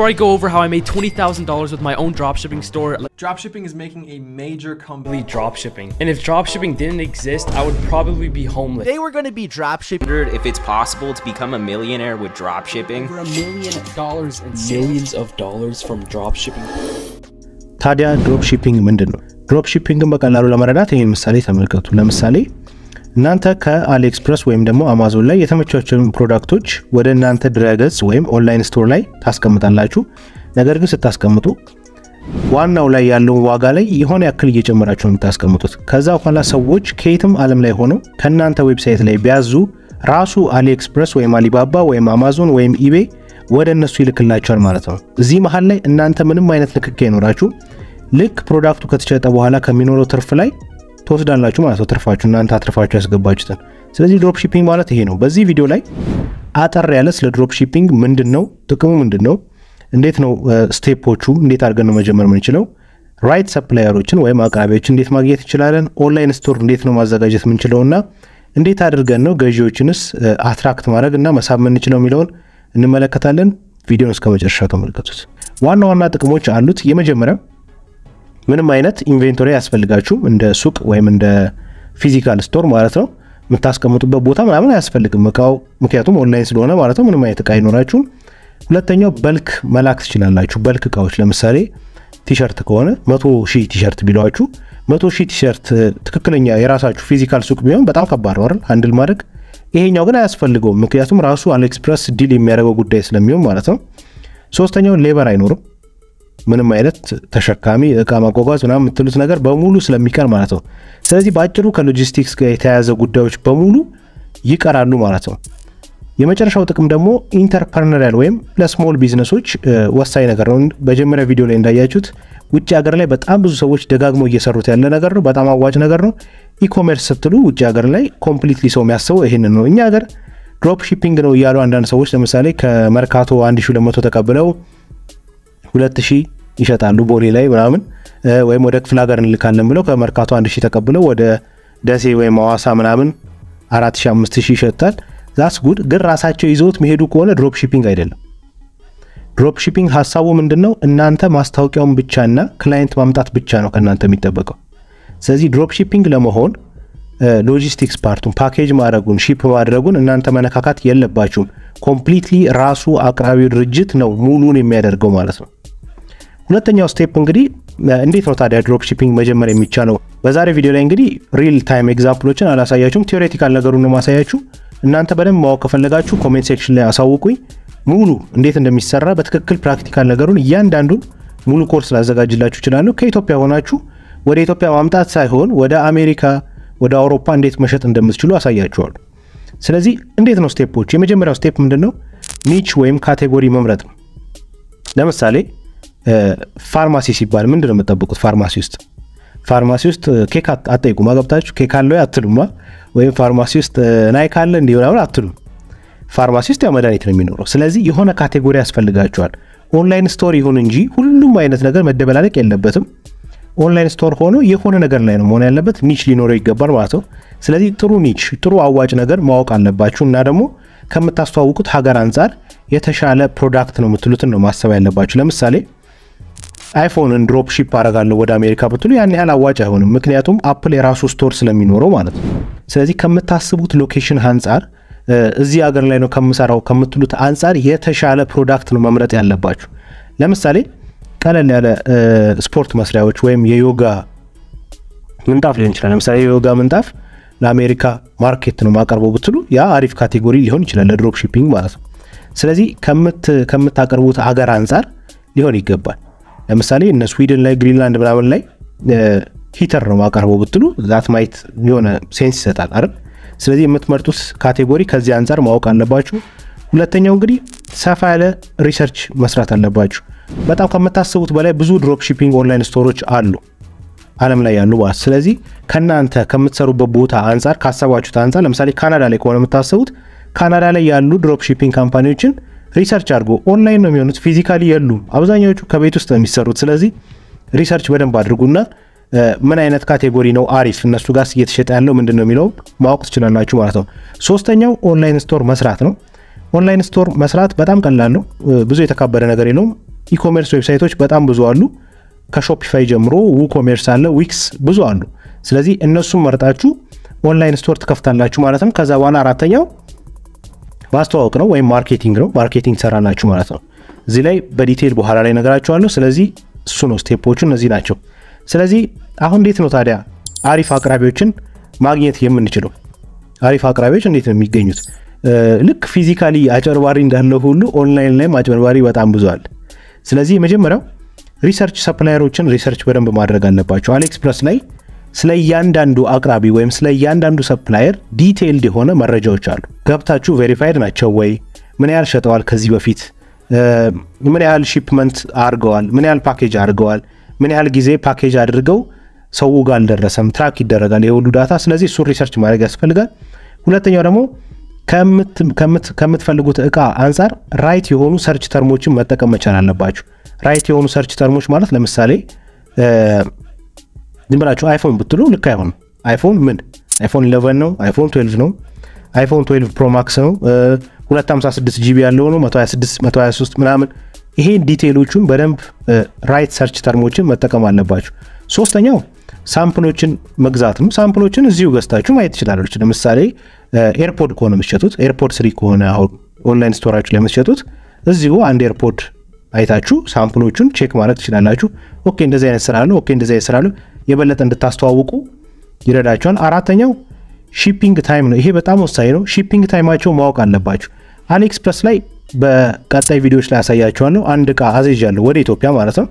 before I go over how I made $20,000 with my own dropshipping store. Dropshipping is making a major comeback. Dropshipping. And if dropshipping didn't exist, I would probably be homeless. They were going to be dropshipping. If it's possible to become a millionaire with dropshipping. Over $1 million in millions of dollars from dropshipping. ታዲያ dropshipping ምንድነው? dropshipping በቀላሉ ለመረዳት ይሄን ምሳሌ ተመልከቱ። ለምሳሌ እናንተ ከአሊኤክስፕረስ ወይም ደግሞ አማዞን ላይ የተመቻቸውን ፕሮዳክቶች ወደ እናንተ ድረገጽ ወይም ኦንላይን ስቶር ላይ ታስቀምጣላችሁ። ነገር ግን ስታስቀምጡ ዋናው ላይ ያለው ዋጋ ላይ የሆነ ያክል እየጨመራችሁ ነው የምታስቀምጡት። ከዛ በኋላ ሰዎች ከየትም ዓለም ላይ ሆነው ከናንተ ዌብሳይት ላይ ቢያዙ ራሱ አሊኤክስፕረስ ወይም አሊባባ ወይም አማዞን ወይም ኢቤይ ወደ እነሱ ይልክላቸዋል ማለት ነው። እዚህ መሃል ላይ እናንተ ምንም አይነት ንክኪ አይኖራችሁ። ልክ ፕሮዳክቱ ከተሸጠ በኋላ ከሚኖረው ትርፍ ላይ ተወስዳላችሁ ማለት ነው። ትርፋችሁ እናንተ አትርፋችሁ ያስገባችሁትን። ስለዚህ dropshipping ማለት ይሄ ነው። በዚህ ቪዲዮ ላይ አጠር ያለ ስለ dropshipping ምንድነው፣ ጥቅሙ ምንድነው፣ እንዴት ነው ስቴፖቹ፣ እንዴት አድርገን ነው መጀመር የምንችለው፣ ራይት ሰፕላየሮችን ወይም አቅራቢዎችን እንዴት ማግኘት እንችላለን፣ ኦንላይን ስቶር እንዴት ነው ማዘጋጀት የምንችለውና እንዴት አድርገን ነው ገዢዎችንስ አትራክት ማድረግ እና መሳብ የምንችለው የሚለውን እንመለከታለን። ቪዲዮውን እስከ መጨረሻው ተመልከቱት። ዋና ዋና ጥቅሞች አሉት። የመጀመሪያው ምንም አይነት ኢንቬንቶሪ ያስፈልጋችሁ እንደ ሱቅ ወይም እንደ ፊዚካል ስቶር ማለት ነው የምታስቀምጡበት ቦታ ምናምን አያስፈልግም እቃው፣ ምክንያቱም ኦንላይን ስለሆነ ማለት ነው። ምንም አይነት እቃ አይኖራችሁም። ሁለተኛው በልክ መላክ ትችላላችሁ። በልክ እቃዎች ለምሳሌ ቲሸርት ከሆነ 100,000 ቲሸርት ቢሏችሁ 100,000 ቲሸርት ትክክለኛ የራሳችሁ ፊዚካል ሱቅ ቢሆን በጣም ከባድ ነው አይደል ሃንድል ማድረግ። ይሄኛው ግን አያስፈልገውም፣ ምክንያቱም ራሱ አሊኤክስፕረስ ዲል የሚያደርገው ጉዳይ ስለሚሆን ማለት ነው። ሶስተኛው ሌበር አይኖርም፣ ምንም አይነት ተሸካሚ እቃ ማጓጓዝ ምናምን የምትሉት ነገር በሙሉ ስለሚቀር ማለት ነው። ስለዚህ ባጭሩ ከሎጂስቲክስ ጋር የተያያዘ ጉዳዮች በሙሉ ይቀራሉ ማለት ነው። የመጨረሻው ጥቅም ደግሞ ኢንተርፕረነሪያል ወይም ለስሞል ቢዝነሶች ወሳኝ ነገር ነው። በመጀመሪያ ቪዲዮ ላይ እንዳያችሁት ውጭ ሀገር ላይ በጣም ብዙ ሰዎች ደጋግመው እየሰሩት ያለ ነገር ነው። በጣም አዋጭ ነገር ነው። ኢኮሜርስ ስትሉ ውጭ ሀገር ላይ ኮምፕሊትሊ ሰው የሚያስበው ይሄንን ነው። እኛ ሀገር ድሮፕ ሺፒንግ ነው እያሉ አንዳንድ ሰዎች ለምሳሌ ከመርካቶ 1200 ተቀብለው 2000 ይሸጣሉ ቦሌ ላይ ምናምን፣ ወይም ወደ ክፍለ ሀገር እንልካለን ብለው ከመርካቶ 1000 ተቀብለው ወደ ደሴ ወይም ሐዋሳ ምናምን 4000 5000 ይሸጣል። ዛስ ጉድ። ግን ራሳቸው ይዘውት መሄዱ ከሆነ ድሮፕ ሺፒንግ አይደለም። ድሮፕ ሺፒንግ ሐሳቡ ምንድነው? እናንተ ማስታወቂያውን ብቻና ክላይንት ማምጣት ብቻ ነው ከናንተ የሚጠበቀው። ስለዚህ ድሮፕ ሺፒንግ ለመሆን ሎጂስቲክስ ፓርቱን ፓኬጅ ማድረጉን ሺፕ ማድረጉን እናንተ መነካካት የለባችሁም። ኮምፕሊትሊ ራሱ አቅራቢው ድርጅት ነው ሙሉን የሚያደርገው ማለት ነው። ሁለተኛው ስቴፕ እንግዲህ እንዴት ነው ታዲያ ድሮፕ ሺፒንግ መጀመር የሚቻለው? በዛሬ ቪዲዮ ላይ እንግዲህ ሪል ታይም ኤግዛምፕሎችን አላሳያችሁም፣ ቲዮሬቲካል ነገሩን ነው ማሳያችሁ። እናንተ በደንብ ማወቅ ከፈለጋችሁ ኮሜንት ሴክሽን ላይ አሳውቁኝ። ሙሉ እንዴት እንደሚሰራ በትክክል ፕራክቲካል ነገሩን እያንዳንዱን ሙሉ ኮርስ ላዘጋጅላችሁ እችላለሁ። ከኢትዮጵያ ሆናችሁ ወደ ኢትዮጵያ ማምጣት ሳይሆን ወደ አሜሪካ ወደ አውሮፓ እንዴት መሸጥ እንደምትችሉ አሳያችኋለሁ። ስለዚህ እንዴት ነው ስቴፖች? የመጀመሪያው ስቴፕ ምንድነው? ኒች ወይም ካቴጎሪ መምረጥ ነው። ለምሳሌ ፋርማሲ ሲባል ምንድነው የምትጠብቁት? ፋርማሲ ውስጥ ኬክ አትጠይቁም። አገብታችሁ ኬክ አለው አትሉማ፣ ወይም ፋርማሲ ውስጥ ናይክ አለ እንዲሆነው አትሉም። ፋርማሲ ውስጥ ያው መድኃኒት ነው የሚኖረው። ስለዚህ የሆነ ካቴጎሪ ያስፈልጋችኋል። ኦንላይን ስቶር ይሁን እንጂ ሁሉም አይነት ነገር መደበላለቅ የለበትም። ኦንላይን ስቶር ሆኖ የሆነ ነገር ላይ ነው መሆን ያለበት። ኒች ሊኖረው ይገባል ማለት ነው። ስለዚህ ጥሩ ኒች፣ ጥሩ አዋጭ ነገር ማወቅ አለባችሁ እና ደግሞ ከምታስተዋውቁት ሀገር አንፃር የተሻለ ፕሮዳክት ነው የምትሉትን ነው ማሰብ ያለባችሁ። ለምሳሌ አይፎንን ድሮፕ ሺፕ አደርጋለሁ ወደ አሜሪካ ብትሉ ያን ያህል አዋጭ አይሆንም፣ ምክንያቱም አፕል የራሱ ስቶር ስለሚኖረው ማለት ነው። ስለዚህ ከምታስቡት ሎኬሽን አንፃር እዚህ ሀገር ላይ ነው ከምሰራው ከምትሉት አንፃር የተሻለ ፕሮዳክት ነው መምረጥ ያለባችሁ። ለምሳሌ ቀለል ያለ ስፖርት መስሪያዎች ወይም የዮጋ ምንጣፍ ሊሆን ይችላል። ለምሳሌ የዮጋ ምንጣፍ ለአሜሪካ ማርኬት ነው ማቀርበው ብትሉ ያ አሪፍ ካቴጎሪ ሊሆን ይችላል ለድሮፕ ሺፒንግ ማለት ነው። ስለዚህ ከምታቀርቡት ሀገር አንፃር ሊሆን ይገባል። ለምሳሌ እነ ስዊድን ላይ ግሪንላንድ ምናምን ላይ ሂተር ነው ማቀርበው ብትሉ ዛት ማይት የሆነ ሴንስ ይሰጣል አይደል? ስለዚህ የምትመርጡት ካቴጎሪ ከዚህ አንፃር ማወቅ አለባችሁ። ሁለተኛው እንግዲህ ሰፋ ያለ ሪሰርች መስራት አለባችሁ። በጣም ከምታስቡት በላይ ብዙ ድሮፕ ሺፒንግ ኦንላይን ስቶሮች አሉ ዓለም ላይ ያሉ ማለት። ስለዚህ ከናንተ ከምትሰሩበት ቦታ አንፃር ካሰባችሁት አንፃር ለምሳሌ ካናዳ ላይ ከሆነ የምታስቡት ካናዳ ላይ ያሉ ድሮፕ ሺፒንግ ካምፓኒዎችን ሪሰርች አድርጎ ኦንላይን ነው የሚሆኑት፣ ፊዚካሊ የሉም። አብዛኛዎቹ ከቤት ውስጥ ነው የሚሰሩት። ስለዚህ ሪሰርች በደንብ አድርጉና ምን አይነት ካቴጎሪ ነው አሪፍ እነሱ ጋር እየተሸጠ ያለው ምንድነው የሚለው ማወቅ ትችላላችሁ ማለት ነው። ሶስተኛው ኦንላይን ስቶር መስራት ነው። ኦንላይን ስቶር መስራት በጣም ቀላል ነው። ብዙ የተካበረ ነገር የለውም። ኢኮሜርስ ዌብሳይቶች በጣም ብዙ አሉ ከሾፒፋይ ጀምሮ WooCommerce አለ ዊክስ ብዙ አሉ ስለዚህ እነሱን መርጣችሁ ኦንላይን ስቶር ትከፍታላችሁ ማለት ነው ከዛ በኋላ አራተኛው ማስተዋወቅ ነው ወይ ማርኬቲንግ ነው ማርኬቲንግ ሰራናችሁ ማለት ነው እዚህ ላይ በዲቴል በኋላ ላይ ነገራችኋለሁ ስለዚህ እሱ ነው ስቴፖቹ እነዚህ ናቸው ስለዚህ አሁን እንዴት ነው ታዲያ አሪፍ አቅራቢዎችን ማግኘት የምንችለው አሪፍ አቅራቢዎች እንዴት ነው የሚገኙት ልክ ፊዚካሊ አጭበርባሪ እንዳለው ሁሉ ኦንላይን ላይ አጭበርባሪ በጣም ብዙ አለ ስለዚህ መጀመሪያው ሪሰርች ሰፕላየሮችን ሪሰርች በደንብ ማድረግ አለባችሁ አሊኤክስፕረስ ላይ ስለ ያንዳንዱ አቅራቢ ወይም ስለ ያንዳንዱ ሰፕላየር ዲቴይልድ የሆነ መረጃዎች አሉ ገብታችሁ ቬሪፋይድ ናቸው ወይ ምን ያህል ሸጠዋል ከዚህ በፊት ምን ያህል ሺፕመንት አድርገዋል ምን ያህል ፓኬጅ አድርገዋል ምን ያህል ጊዜ ፓኬጅ አድርገው ሰው ጋር አልደረሰም ትራክ ይደረጋል የሁሉ ዳታ ስለዚህ እሱ ሪሰርች ማድረግ ያስፈልጋል ሁለተኛው ደግሞ ከምትፈልጉት እቃ አንፃር ራይት የሆኑ ሰርች ተርሞችን መጠቀም መቻል አለባችሁ ራይት የሆኑ ሰርች ተርሞች ማለት ለምሳሌ ድምራችሁ አይፎን ብትሉ ልክ አይሆን አይፎን ምን አይፎን 11 ነው አይፎን 12 ነው አይፎን 12 ፕሮ ማክስ ነው 256 ጂቢ ያለው ነው 126 123 ምናምን ይሄ ዲቴይሎቹን በደንብ ራይት ሰርች ተርሞችን መጠቀም አለባችሁ ሶስተኛው ሳምፕሎችን መግዛት ነው ሳምፕሎችን እዚሁ ገዝታችሁ ማየት ትችላላችሁ ለምሳሌ ኤርፖድ ከሆነ የምትሸጡት ኤርፖድ 3 ከሆነ አሁን ኦንላይን ስቶራችሁ ላይ የምትሸጡት እዚሁ አንድ ኤርፖድ አይታችሁ ሳምፕሎቹን ቼክ ማድረግ ትችላላችሁ ኦኬ እንደዚህ አይነት ስራ አለ ኦኬ እንደዚህ አይነት ስራ አለ የበለጠ እንድታስተዋውቁ ይረዳችኋል አራተኛው ሺፒንግ ታይም ነው ይሄ በጣም ወሳኝ ነው ሺፒንግ ታይማቸው ማወቅ አለባችሁ አሊኤክስፕረስ ላይ በቀጣይ ቪዲዮዎች ላይ ያሳያችኋለሁ አንድ እቃ አዝዣለሁ ወደ ኢትዮጵያ ማለት ነው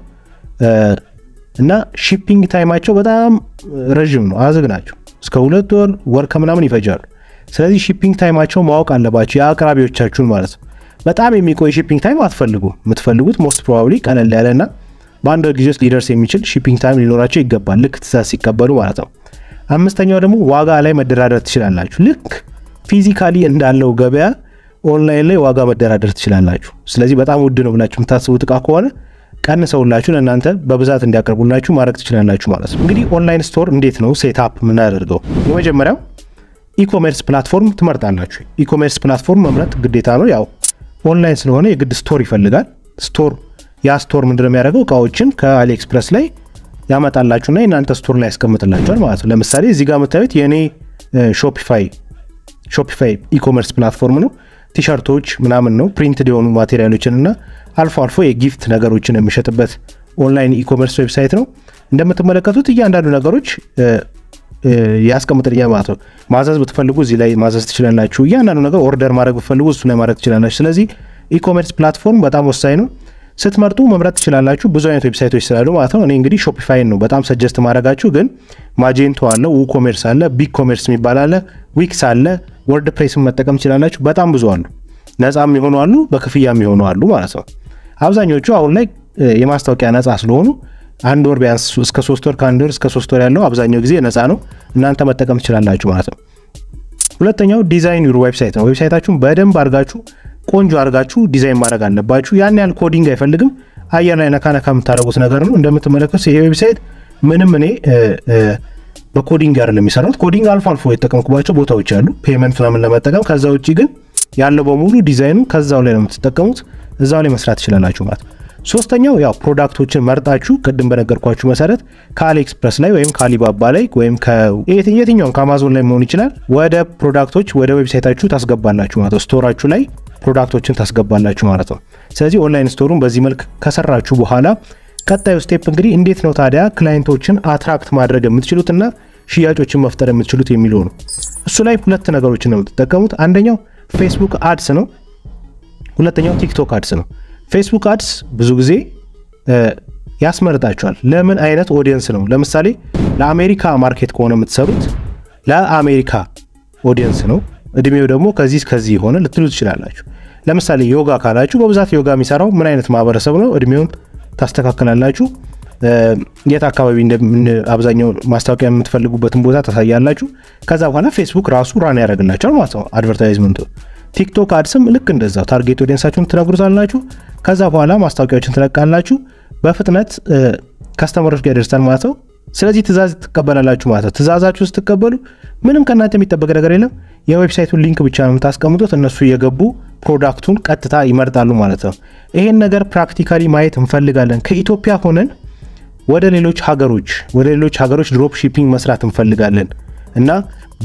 እና ሺፒንግ ታይማቸው በጣም ረጅም ነው አዝግናቸው እስከ 2 ወር ከምናምን ይፈጃሉ ስለዚህ ሺፒንግ ታይማቸው ማወቅ አለባችሁ ያአቅራቢዎቻችሁን ማለት ነው በጣም የሚቆይ ሺፒንግ ታይም አትፈልጉ የምትፈልጉት ሞስት ፕሮባብሊ ቀለል ያለና በአንድ ጊዜ ውስጥ ሊደርስ የሚችል ሺፒንግ ታይም ሊኖራቸው ይገባል ልክ ትእዛዝ ሲቀበሉ ማለት ነው አምስተኛው ደግሞ ዋጋ ላይ መደራደር ትችላላችሁ ልክ ፊዚካሊ እንዳለው ገበያ ኦንላይን ላይ ዋጋ መደራደር ትችላላችሁ ስለዚህ በጣም ውድ ነው ብላችሁ የምታስቡት እቃ ከሆነ ቀንሰውላችሁ ለእናንተ በብዛት እንዲያቀርቡላችሁ ማድረግ ትችላላችሁ ማለት ነው እንግዲህ ኦንላይን ስቶር እንዴት ነው ሴትአፕ የምናደርገው የመጀመሪያው ኢኮሜርስ ፕላትፎርም ትመርጣላችሁ ኢኮሜርስ ፕላትፎርም መምረጥ ግዴታ ነው ያው ኦንላይን ስለሆነ የግድ ስቶር ይፈልጋል ስቶር ያ ስቶር ምንድነው የሚያደርገው እቃዎችን ከአሊኤክስፕረስ ላይ ያመጣላችሁና እናንተ ስቶር ላይ ያስቀምጥላችኋል ማለት ነው ለምሳሌ እዚህ ጋር መታየት የኔ ሾፒፋይ ኢኮሜርስ ፕላትፎርም ነው ቲሸርቶች ምናምን ነው ፕሪንትድ የሆኑ ማቴሪያሎችንና አልፎ አልፎ የጊፍት ነገሮችን የሚሸጥበት ኦንላይን ኢኮሜርስ ዌብሳይት ነው እንደምትመለከቱት እያንዳንዱ ነገሮች ያስቀምጥልኛል ማለት ነው ማዘዝ ብትፈልጉ እዚህ ላይ ማዘዝ ትችላላችሁ እያንዳንዱ ነገር ኦርደር ማድረግ ብትፈልጉ እሱ ላይ ማድረግ ትችላላችሁ ስለዚህ ኢኮሜርስ ፕላትፎርም በጣም ወሳኝ ነው ስትመርጡ መምረጥ ትችላላችሁ ብዙ አይነት ዌብሳይቶች ስላሉ ማለት ነው እኔ እንግዲህ ሾፒፋይ ነው በጣም ሰጀስት ማድረጋችሁ ግን ማጀንቶ አለ WooCommerce አለ ቢግኮሜርስ የሚባል አለ ዊክስ አለ ወርድፕሬስን መጠቀም ትችላላችሁ በጣም ብዙ አሉ ነፃም ይሆኑ አሉ በክፍያም ይሆኑ አሉ ማለት ነው አብዛኞቹ አሁን ላይ የማስታወቂያ ነፃ ስለሆኑ አንድ ወር ቢያንስ እስከ 3 ወር ከአንድ ወር እስከ 3 ወር ያለው አብዛኛው ጊዜ ነፃ ነው እናንተ መጠቀም ትችላላችሁ ማለት ነው ሁለተኛው ዲዛይን ዩር ዌብሳይት ነው ዌብሳይታችሁን በደንብ አድርጋችሁ ቆንጆ አድርጋችሁ ዲዛይን ማድረግ አለባችሁ ያን ያህል ኮዲንግ አይፈልግም አየር ላይ ነካነካ የምታደርጉት ነገር ነው እንደምትመለከቱት ይሄ ዌብሳይት ምንም እኔ በኮዲንግ አይደለም የሚሰራው ኮዲንግ አልፎ አልፎ የተጠቀምኩባቸው ቦታዎች አሉ ፔመንት ምናምን ለመጠቀም ከዛ ውጪ ግን ያለው በሙሉ ዲዛይኑ ከዛው ላይ ነው የምትጠቀሙት እዛው ላይ መስራት ትችላላችሁ ማለት ሶስተኛው ያው ፕሮዳክቶችን መርጣችሁ ቅድም በነገርኳችሁ መሰረት ከአሊኤክስፕረስ ላይ ወይም ከአሊባባ ላይ ወይም ከየትኛው ከአማዞን ላይ መሆን ይችላል ወደ ፕሮዳክቶች ወደ ዌብሳይታችሁ ታስገባላችሁ ማለት ነው ስቶራችሁ ላይ ፕሮዳክቶችን ታስገባላችሁ ማለት ነው ስለዚህ ኦንላይን ስቶሩን በዚህ መልክ ከሰራችሁ በኋላ ቀጣዩ ስቴፕ እንግዲህ እንዴት ነው ታዲያ ክላይንቶችን አትራክት ማድረግ የምትችሉትና ሽያጮችን መፍጠር የምትችሉት የሚለው ነው እሱ ላይ ሁለት ነገሮችን ነው የምትጠቀሙት አንደኛው ፌስቡክ አድስ ነው ሁለተኛው ቲክቶክ አድስ ነው ፌስቡክ አድስ ብዙ ጊዜ ያስመርጣችኋል ለምን አይነት ኦዲየንስ ነው ለምሳሌ ለአሜሪካ ማርኬት ከሆነ የምትሰሩት ለአሜሪካ ኦዲየንስ ነው እድሜው ደግሞ ከዚህ ሆነ ልትሉ ትችላላችሁ ለምሳሌ ዮጋ ካላችሁ በብዛት ዮጋ የሚሰራው ምን አይነት ማህበረሰብ ነው እድሜውን ታስተካክላላችሁ የት አካባቢ አብዛኛው ማስታወቂያ የምትፈልጉበትን ቦታ ታሳያላችሁ ከዛ በኋላ ፌስቡክ ራሱ ራን ያደርግላችኋል ማለት ነው አድቨርታይዝመንቱ ቲክቶክ አድስም ልክ እንደዛው ታርጌት ኦዲየንሳችሁን ትነግሩታላችሁ ከዛ በኋላ ማስታወቂያዎችን ትለቃላችሁ በፍጥነት ከስተመሮች ጋር ይደርሳል ማለት ነው ስለዚህ ትዛዝ ተቀበላላችሁ ማለት ነው ትዛዛችሁ ስትቀበሉ ምንም ከናንተ የሚጠበቅ ነገር የለም የዌብሳይቱን ሊንክ ብቻ ነው ታስቀምጡት እነሱ የገቡ ፕሮዳክቱን ቀጥታ ይመርጣሉ ማለት ነው ይሄን ነገር ፕራክቲካሊ ማየት እንፈልጋለን ከኢትዮጵያ ሆነን ወደ ሌሎች ሀገሮች ድሮፕ ሺፒንግ መስራት እንፈልጋለን እና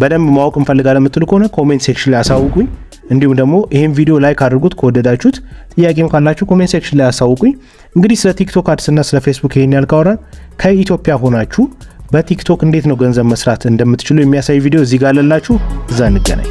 በደንብ ማወቅ እንፈልጋለን የምትሉ ከሆነ ኮሜንት ሴክሽን ላይ አሳውቁኝ እንዲሁም ደግሞ ይሄን ቪዲዮ ላይክ አድርጉት ከወደዳችሁት ጥያቄም ካላችሁ ኮሜንት ሴክሽን ላይ አሳውቁኝ እንግዲህ ስለ ቲክቶክ አድስ እና ስለ ፌስቡክ ይሄን ያልካወራን ከኢትዮጵያ ሆናችሁ በቲክቶክ እንዴት ነው ገንዘብ መስራት እንደምትችሉ የሚያሳይ ቪዲዮ እዚህ ጋር አለላችሁ እዛ እንገናኝ